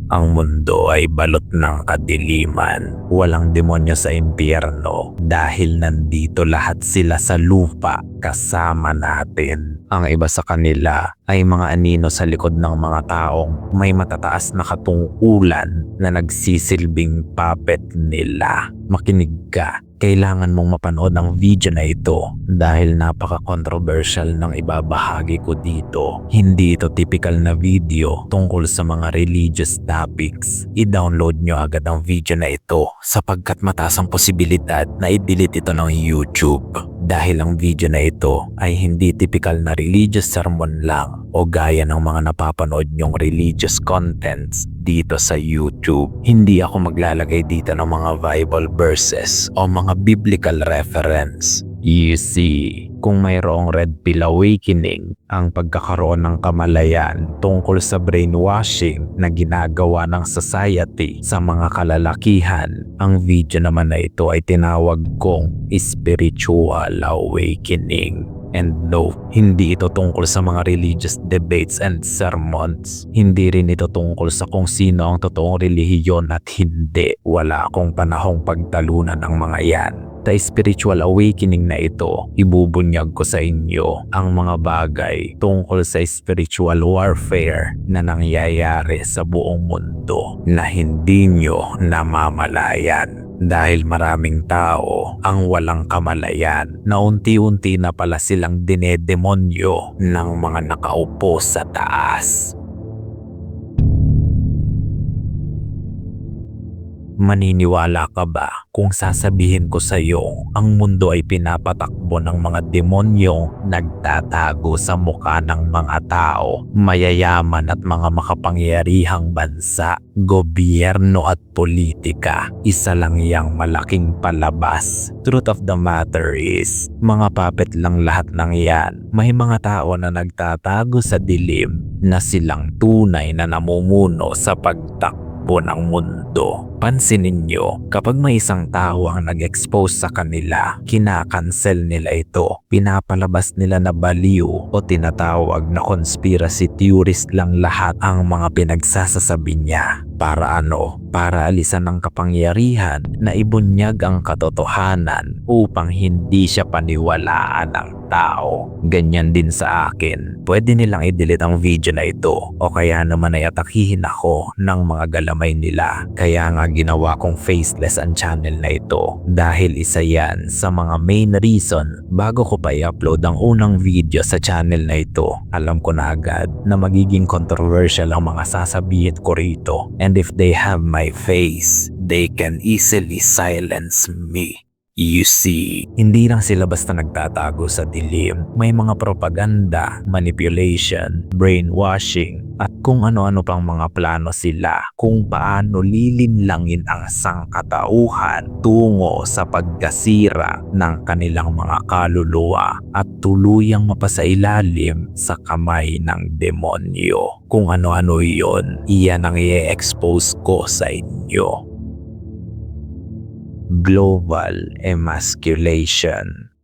Ang mundo ay balot ng kadiliman. Walang demonyo sa impyerno dahil nandito lahat sila sa lupa kasama natin. Ang iba sa kanila ay mga anino sa likod ng mga taong may matataas na katungkulan na nagsisilbing puppet nila. Makinig ka. Kailangan mong mapanood ang video na ito dahil napaka-controversial ng ibabahagi ko dito. Hindi ito typical na video tungkol sa mga religious topics. I-download nyo agad ang video na ito sapagkat mataas ang posibilidad na i-delete ito ng YouTube. Dahil ang video na ito ay hindi typical na religious sermon lang o gaya ng mga napapanood nyong religious contents dito sa YouTube. Hindi ako maglalagay dito ng mga Bible verses o mga biblical reference. You see, kung mayroong red pill awakening, ang pagkakaroon ng kamalayan tungkol sa brainwashing na ginagawa ng society sa mga kalalakihan, ang video naman na ito ay tinawag kong spiritual awakening. And no, hindi ito tungkol sa mga religious debates and sermons. Hindi rin ito tungkol sa kung sino ang totoong relihiyon at hindi. Wala akong panahong pagtalunan ng mga yan. Sa spiritual awakening na ito, ibubunyag ko sa inyo ang mga bagay tungkol sa spiritual warfare na nangyayari sa buong mundo na hindi nyo namamalayan. Dahil maraming tao ang walang kamalayan na unti-unti na pala silang dinedemonyo ng mga nakaupo sa taas. Maniniwala ka ba kung sasabihin ko sa iyo ang mundo ay pinapatakbo ng mga demonyong nagtatago sa mukha ng mga tao, mayayaman at mga makapangyarihang bansa, gobyerno at politika? Isa lang yang malaking palabas. Truth of the matter is, mga puppet lang lahat ng yan. May mga tao na nagtatago sa dilim na silang tunay na namumuno sa pagtakbo ng mundo. Pansinin nyo, kapag may isang tao ang nag-expose sa kanila, kinakancel nila ito. Pinapalabas nila na baliw o tinatawag na conspiracy theorist lang lahat ang mga pinagsasasabi niya. Para ano? Para alisan ng kapangyarihan na ibunyag ang katotohanan upang hindi siya paniwalaan ng tao. Ganyan din sa akin. Pwede nilang i-delete ang video na ito o kaya naman ay atakihin ako ng mga galamay nila. Kaya nga ginawa kong faceless ang channel na ito dahil isa yan sa mga main reason bago ko pa i-upload ang unang video sa channel na ito. Alam ko na agad na magiging controversial ang mga sasabihin ko rito, and if they have my face, they can easily silence me. You see, hindi lang sila basta nagtatago sa dilim. May mga propaganda, manipulation, brainwashing, at kung ano-ano pang mga plano sila kung paano lilinlangin ang sangkatauhan tungo sa pagkasira ng kanilang mga kaluluwa at tuluyang mapasailalim sa kamay ng demonyo. Kung ano-ano iyon, iyan ang i-expose ko sa inyo. Global emasculation.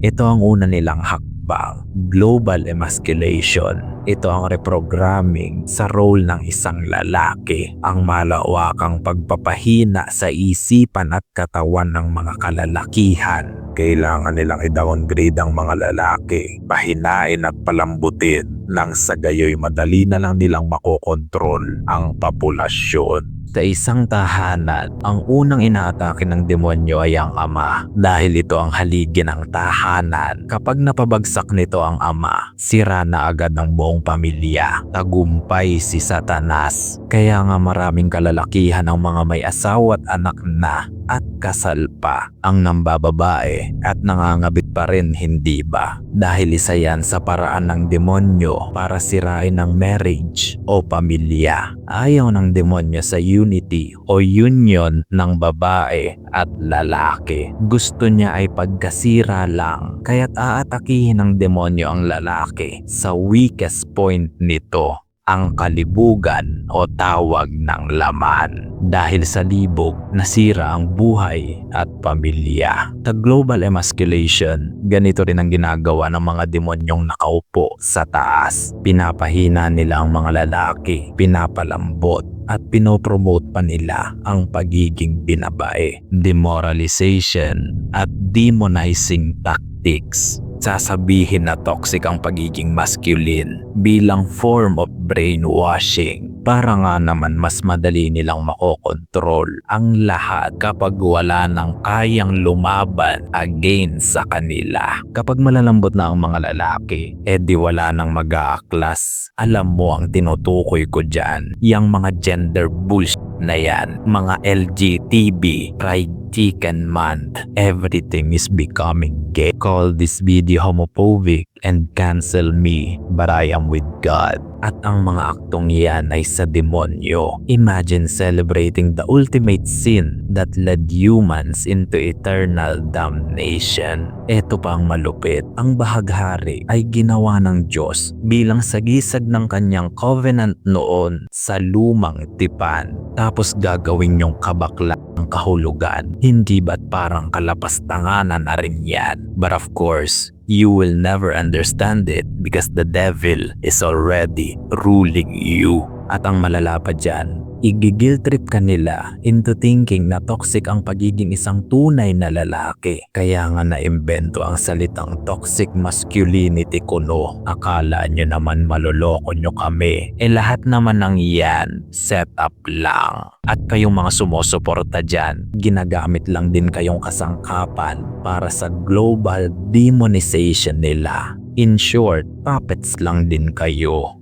Ito ang una nilang hakbang. Global emasculation. Ito ang reprogramming sa role ng isang lalaki. Ang malawakang pagpapahina sa isipan at katawan ng mga kalalakihan. Kailangan nilang i-downgrade ang mga lalaki, pahinain at palambutin nang sa gayoy madali na lang nilang makokontrol ang populasyon. Sa isang tahanan, ang unang inaatake ng demonyo ay ang ama dahil ito ang haligi ng tahanan. Kapag napabagsak nito ang ama, sira na agad ng buong pamilya. Tagumpay si Satanas. Kaya nga maraming kalalakihan ang mga may asawa at anak na at kasal pa ang nambababae at nangangabit pa rin, hindi ba? Dahil isa yan sa paraan ng demonyo para sirain ang marriage o pamilya. Ayaw ng demonyo sa unity o union ng babae at lalaki. Gusto niya ay pagkasira lang, kaya't aatakihin ng demonyo ang lalaki sa weakest point nito. ang kalibugan o tawag ng laman. Dahil sa libog, nasira ang buhay at pamilya. Sa global emasculation, ganito rin ang ginagawa ng mga demonyong nakaupo sa taas. Pinapahina nila ang mga lalaki, pinapalambot, at pinopromote pa nila ang pagiging binabae, demoralization, at demonizing tactics. Sasabihin na toxic ang pagiging masculine bilang form of brainwashing. Para nga naman mas madali nilang makokontrol ang lahat kapag wala nang kayang lumaban against sa kanila. Kapag malalambot na ang mga lalaki, edi wala nang mag-aaklas. Alam mo ang tinutukoy ko dyan, yung mga gender bullshit na yan, mga LGTB, Pride Chicken Month, everything is becoming gay. Call this video homophobic and cancel me, but I am with God. At ang mga aktong yan ay sa demonyo. Imagine celebrating the ultimate sin that led humans into eternal damnation. Ito pa ang malupit, ang bahaghari ay ginawa ng Diyos bilang sagisag ng kanyang covenant noon sa lumang tipan. Tapos gagawin yung kabakla ng kahulugan. Hindi ba't parang kalapastanganan na rin yan? But of course, you will never understand it because the devil is already ruling you. At ang malala pa dyan, igigil trip ka nila into thinking na toxic ang pagiging isang tunay na lalaki. Kaya nga naimbento ang salitang toxic masculinity kuno. Akala nyo naman maloloko nyo kami. Lahat naman ng yan, set up lang. At kayong mga sumusuporta dyan, ginagamit lang din kayong kasangkapan para sa global demonization nila. In short, puppets lang din kayo.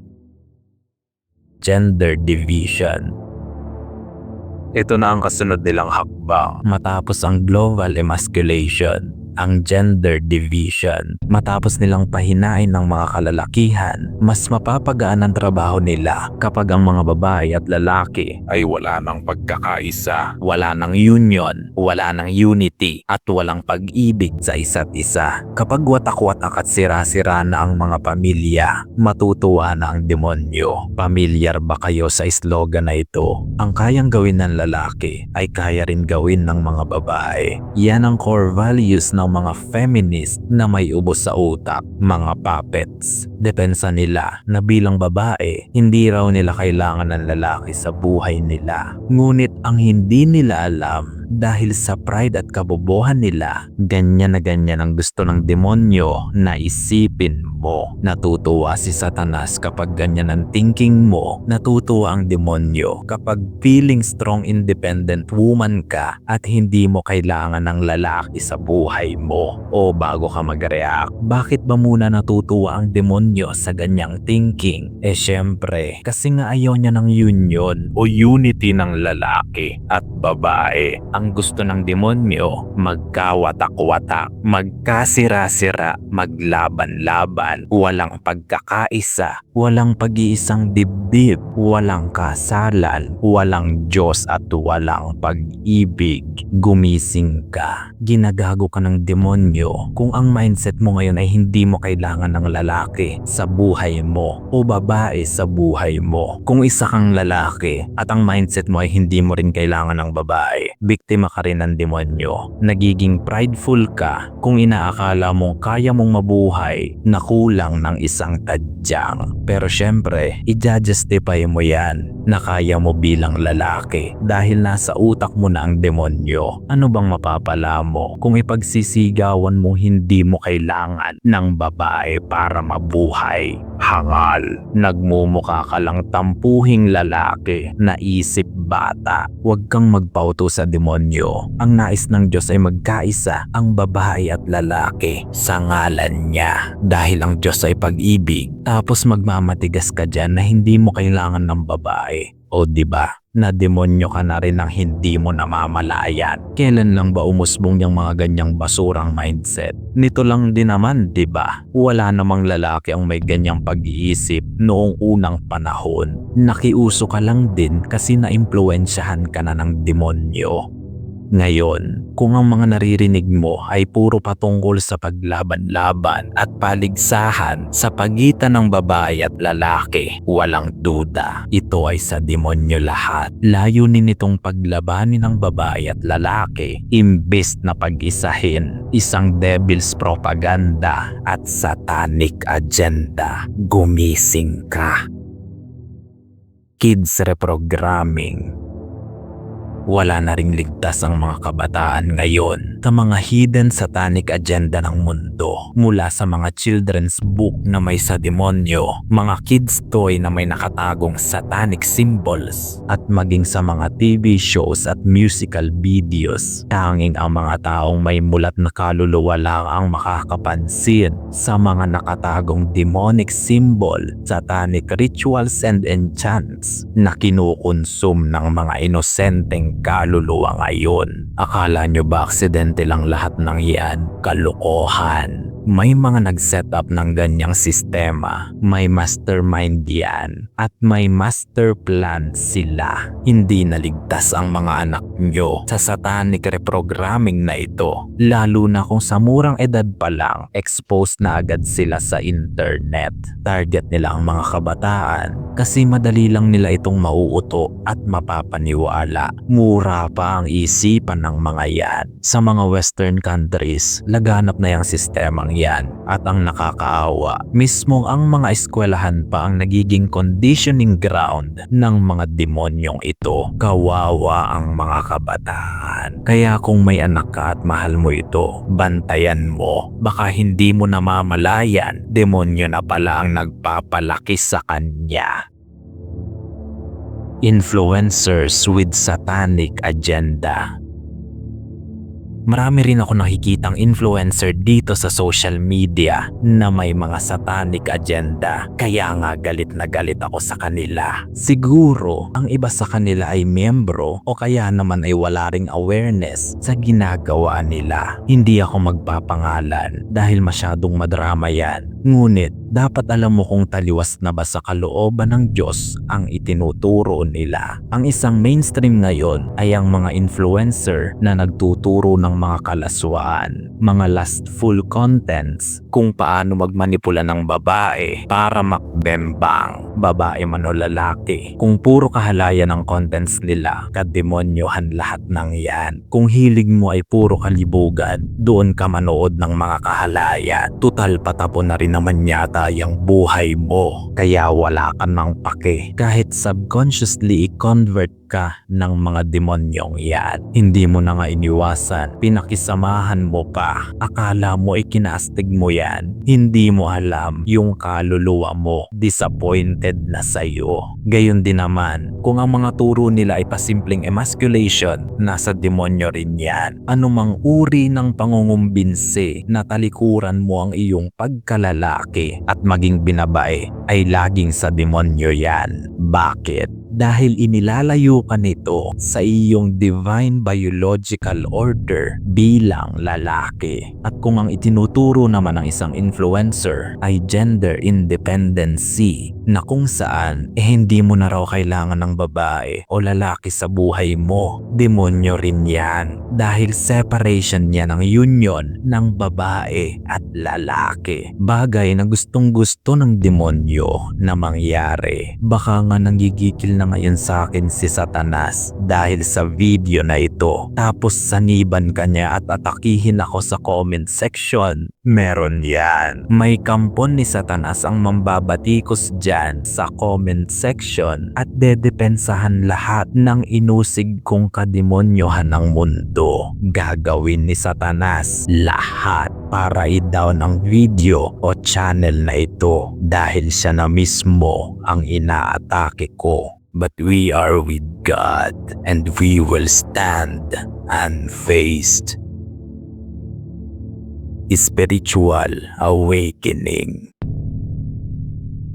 Gender division. Ito na ang kasunod nilang hakbang matapos ang global emasculation, ang gender division. Matapos nilang pahinain ng mga kalalakihan, mas mapapagaan ang trabaho nila kapag ang mga babae at lalaki ay wala ng pagkakaisa, wala ng union, wala ng unity, at walang pag-ibig sa isa't isa. Kapag watak-watak at sira-sira na ang mga pamilya, matutuwa na ang demonyo. Pamilyar ba kayo sa slogan na ito? Ang kayang gawin ng lalaki ay kaya rin gawin ng mga babae. Yan ang core values ng mga feminist na may ubos sa utak, mga puppets. Depensa nila na bilang babae, hindi raw nila kailangan ng lalaki sa buhay nila. Ngunit ang hindi nila alam, dahil sa pride at kabobohan nila, ganyan na ganyan ang gusto ng demonyo na isipin mo. Natutuwa si Satanas kapag ganyan ang thinking mo. Natutuwa ang demonyo kapag feeling strong independent woman ka at hindi mo kailangan ng lalaki sa buhay mo. O bago ka mag-react, bakit ba muna natutuwa ang demonyo sa ganyang thinking? Syempre, kasi nga ayaw niya ng union o unity ng lalaki at babae. Ang gusto ng demonyo, magkawatak-watak, magkasira-sira, maglaban-laban, walang pagkakaisa, walang pag-iisang dibdib, walang kasalan, walang Diyos at walang pag-ibig. Gumising ka. Ginagago ka ng demonyo kung ang mindset mo ngayon ay hindi mo kailangan ng lalaki sa buhay mo o babae sa buhay mo. Kung isa kang lalaki at ang mindset mo ay hindi mo rin kailangan ng babae, biktima ka rin ng demonyo. Nagiging prideful ka kung inaakala mong kaya mong mabuhay na kulang ng isang tadyang. Pero syempre, i-justify mo yan na kaya mo bilang lalaki dahil nasa utak mo na ang demonyo. Ano bang mapapala mo kung ipagsisigawan mo hindi mo kailangan ng babae para mabuhay? Hangal. Nagmumukha ka lang tampuhing lalaki na isip bata. Huwag kang magpauto sa demonyo. Ang nais ng Diyos ay magkaisa ang babae at lalaki sa ngalan niya. Dahil ang Diyos ay pag-ibig, tapos magmamatigas ka dyan na hindi mo kailangan ng babae. O diba? Na demonyo ka na rin ang hindi mo namamalayan. Kailan lang ba umusbong yung mga ganyang basurang mindset? Nito lang din naman, diba? Wala namang lalaki ang may ganyang pag-iisip noong unang panahon. Nakiuso ka lang din kasi naimpluwensyahan ka na ng demonyo. Ngayon, kung ang mga naririnig mo ay puro patungkol sa paglaban-laban at paligsahan sa pagitan ng babae at lalaki, walang duda, ito ay sa demonyo lahat. Layunin nitong paglabanin ng babae at lalaki, imbes na pag-isahin, isang devil's propaganda at satanic agenda. Gumising ka. Kids reprogramming. Wala na ring ligtas ang mga kabataan ngayon sa mga hidden satanic agenda ng mundo. Mula sa mga children's book na may sa demonyo, mga kids toy na may nakatagong satanic symbols, at maging sa mga TV shows at musical videos. Tanging ang mga taong may mulat na kaluluwa lang ang makakapansin sa mga nakatagong demonic symbol, satanic rituals and enchants na kinukonsum ng mga inosenteng kaluluwa ngayon. Akala nyo ba aksidente lang lahat ng yan? Kalokohan. May mga nag-setup ng ganyang sistema, may mastermind yan, at may master plan sila. Hindi naligtas ang mga anak nyo sa satanic reprogramming na ito, lalo na kung sa murang edad pa lang, exposed na agad sila sa internet. Target nila ang mga kabataan kasi madali lang nila itong mauuto at mapapaniwala. Mura pa ang isipan ng mga yan. Sa mga western countries, laganap na yung sistemang yan, at ang nakakaawa, mismo ang mga eskwelahan pa ang nagiging conditioning ground ng mga demonyong ito. Kawawa ang mga kabataan. Kaya kung may anak ka at mahal mo ito, bantayan mo. Baka hindi mo namamalayan, demonyo na pala ang nagpapalaki sa kanya. Influencers with satanic agenda. Marami rin ako nakikitang influencer dito sa social media na may mga satanic agenda, kaya nga galit na galit ako sa kanila. Siguro ang iba sa kanila ay miyembro o kaya naman ay wala ring awareness sa ginagawa nila. Hindi ako magpapangalan dahil masyadong madrama yan. Ngunit dapat alam mo kung taliwas na ba sa kalooban ng Diyos ang itinuturo nila. Ang isang mainstream ngayon ay ang mga influencer na nagtuturo ng mga kalaswaan, mga lustful contents, kung paano magmanipula ng babae para makbembang, babae man o lalaki. Kung puro kahalayan ang contents nila, kademonyohan lahat ng yan. Kung hilig mo ay puro kalibugan, doon ka manood ng mga kahalayan. Tutal patapon na rin naman yata yung buhay mo, kaya wala ka ng pake. Kahit subconsciously i-convert ka ng mga demonyong yan, hindi mo na nga iniwasan, pinakisamahan mo pa. Akala mo ikinaastig mo yan, hindi mo alam yung kaluluwa mo disappointed na sa'yo. Gayon din naman, kung ang mga turo nila ay pasimpleng emasculation, nasa demonyo rin yan. Anumang uri ng pangungumbinsi na talikuran mo ang iyong pagkalalaki at maging binabae ay laging sa demonyo yan. Bakit? Dahil inilalayo ka nito sa iyong divine biological order bilang lalaki. At kung ang itinuturo naman ng isang influencer ay gender independency, na kung saan hindi mo na raw kailangan ng babae o lalaki sa buhay mo, demonyo rin yan. Dahil separation yan ng union ng babae at lalaki. Bagay na gustong gusto ng demonyo na mangyari. Baka nga nanggigigil na ngayon sa akin si Satanas dahil sa video na ito, tapos saniban kanya at atakihin ako sa comment section. Meron yan. May kampon ni Satanas ang mambabatikos dyan sa comment section at dedepensahan lahat ng inusig kong kademonyohan ng mundo. Gagawin ni Satanas lahat para i-down ang video o channel na ito dahil siya na mismo ang inaatake ko. But we are with God and we will stand unfazed. Spiritual awakening.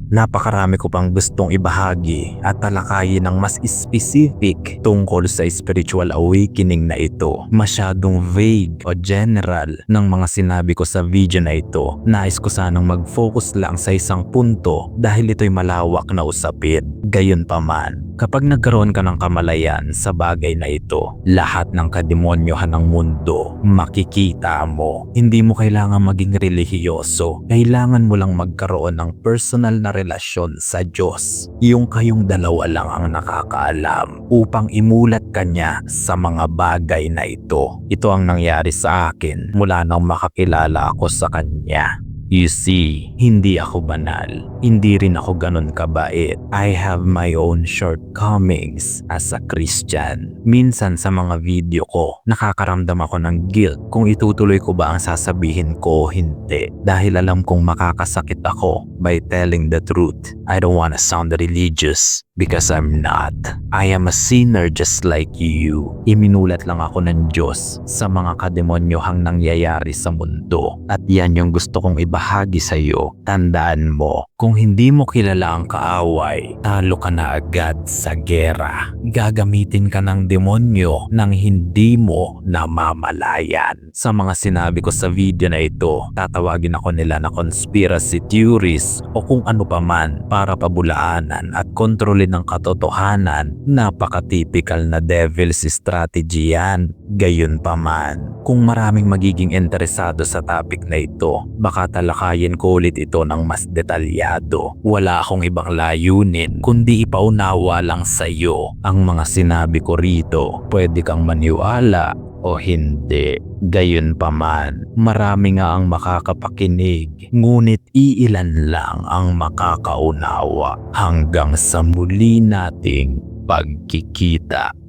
Napakarami ko pang gustong ibahagi at talakayin ng mas specific tungkol sa spiritual awakening na ito. Masyadong vague o general ng mga sinabi ko sa video na ito. Nais ko sanang mag-focus lang sa isang punto dahil ito'y malawak na usapin. Gayunpaman, Kapag nagkaroon ka ng kamalayan sa bagay na ito, lahat ng kademonyohan ng mundo makikita mo. Hindi mo kailangan maging relihiyoso. Kailangan mo lang magkaroon ng personal na relasyon sa Diyos. Yung kayong dalawa lang ang nakakaalam upang imulat ka niya sa mga bagay na ito. Ito ang nangyari sa akin mula nang makakilala ako sa Kanya. You see, hindi ako banal. Hindi rin ako ganun kabait. I have my own shortcomings as a Christian. Minsan sa mga video ko, nakakaramdam ako ng guilt kung itutuloy ko ba ang sasabihin ko o hindi. Dahil alam kong makakasakit ako by telling the truth. I don't wanna sound religious because I'm not. I am a sinner just like you. Iminulat lang ako ng Diyos sa mga kademonyohang nangyayari sa mundo. At yan yung gusto kong ibahagi sa iyo. Tandaan mo, kung hindi mo kilala ang kaaway, talo ka na agad sa gera. Gagamitin ka ng demonyo nang hindi mo namamalayan. Sa mga sinabi ko sa video na ito, tatawagin ako nila na conspiracy theories o kung ano pa man para pabulaanan at kontrolin ang katotohanan. Napaka-typical na devil's strategy yan. Gayun pa man, kung maraming magiging interesado sa topic na ito, baka talakayin ko ulit ito ng mas detalyado. Wala akong ibang layunin kundi ipaunawa lang sa iyo ang mga sinabi ko rito. Pwede kang maniwala o hindi. Gayun pa man, marami nga ang makakapakinig, ngunit iilan lang ang makakaunawa. Hanggang sa muli nating pagkikita.